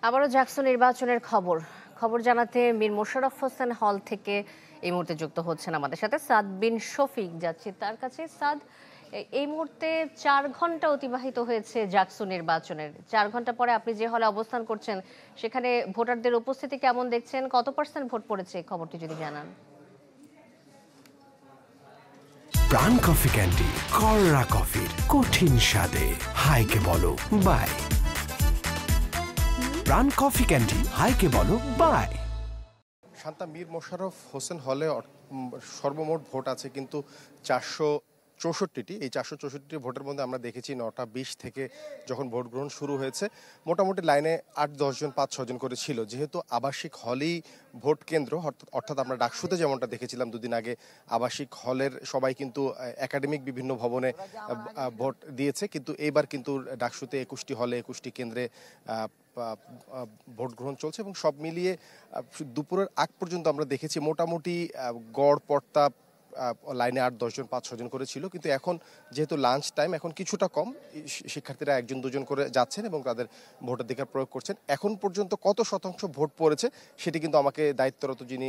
আবারও জাকসু নির্বাচনের খবর জানাতে মীর মোশাররফ হোসেন হল থেকে এই মুহূর্তে যুক্ত হচ্ছেন আমাদের সাথে সাদ বিন শফিক। যাচ্ছি তার কাছে। সাদ, এই মুহূর্তে 4 ঘন্টা অতিবাহিত হয়েছে জাকসু নির্বাচনের। 4 ঘন্টা পরে আপনি যে হলে অবস্থান করছেন সেখানে ভোটারদের উপস্থিতি কেমন দেখছেন? কত পার্সেন্ট ভোট পড়েছে, খবরটি যদি জানান। প্রাণ কফি ক্যান্ডি কররা কফির কঠিন স্বাদে হাইকে বলো বাই। প্রাণ কফি ক্যান্ডি হাইকে বলো বাই। শান্তা, মীর মোশাররফ হোসেন হলে সর্বমোট ভোট আছে কিন্তু 464টি। এই 464টি ভোটের মধ্যে আমরা দেখেছি 9টা 20 থেকে যখন ভোট গ্রহণ শুরু হয়েছে মোটামুটি লাইনে 8-10 জন 5-6 জন করে ছিল। যেহেতু আবাসিক হলেই ভোট কেন্দ্র, অর্থাৎ আমরা ডাকসুতে যেমনটা দেখেছিলাম দুদিন আগে, আবাসিক হলের সবাই কিন্তু একাডেমিক বিভিন্ন ভবনে ভোট দিয়েছে, কিন্তু এইবার কিন্তু ডাকসুতে 21টি হলে 21টি কেন্দ্রে ভোট গ্রহণ চলছে এবং সব মিলিয়ে দুপুরের আগ পর্যন্ত আমরা দেখেছি মোটামুটি গড় পড়তা লাইনে 8-10 জন 5-6 জন করে ছিল। কিন্তু এখন যেহেতু লাঞ্চ টাইম, এখন কিছুটা কম, শিক্ষার্থীরা 1-2 জন করে যাচ্ছেন এবং তাদের ভোটাধিকার প্রয়োগ করছেন। এখন পর্যন্ত কত শতাংশ ভোট পড়েছে সেটি কিন্তু আমাকে দায়িত্বরত যিনি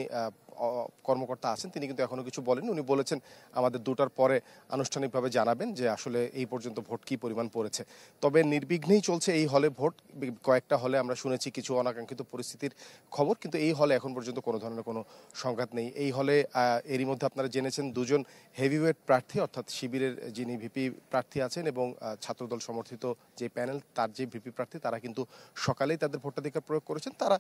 কর্মকর্তা আছেন তিনি কিন্তু এখনো কিছু বলেন। উনি বলেছেন আমাদের 2টার পরে আনুষ্ঠানিকভাবে জানাবেন যে আসলে এই পর্যন্ত ভোট কি পরিমাণ পড়েছে। তবে নির্বিঘ্নেই চলছে এই হলে ভোট। কয়েকটা হলে আমরা শুনেছি কিছু অনাকাঙ্ক্ষিত পরিস্থিতির খবর, কিন্তু এই হলে এখন পর্যন্ত কোনো ধরনের কোনো সংঘাত নেই। এই হলে এরই মধ্যে আপনারা জেনেছেন 2জন হেভিওয়েট প্রার্থী, অর্থাৎ শিবিরের যিনি ভিপি প্রার্থী আছেন এবং ছাত্রদল সমর্থিত যে প্যানেল তার যে ভিপি প্রার্থী, তারা কিন্তু সকালেই তাদের ভোটাধিকার প্রয়োগ করেছেন। তারা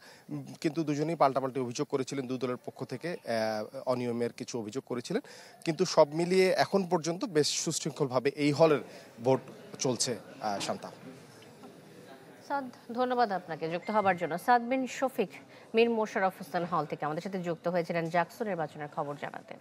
কিন্তু দুজনেই পাল্টাপাল্টি অভিযোগ করেছিলেন, দুই দলের পক্ষ থেকে অনিয়মের কিছু অভিযোগ করেছিলেন। কিন্তু সব মিলিয়ে এখন পর্যন্ত বেশ সুশৃঙ্খলভাবে এই হলের ভোট চলছে। শান্তা, সাদ, ধন্যবাদ আপনাকে যুক্ত হবার জন্য। সাদ বিন শফিক মীর মোশাররফ হোসেন হল থেকে আমাদের সাথে যুক্ত হয়েছিলেন জাকসু নির্বাচনের খবর জানাতে।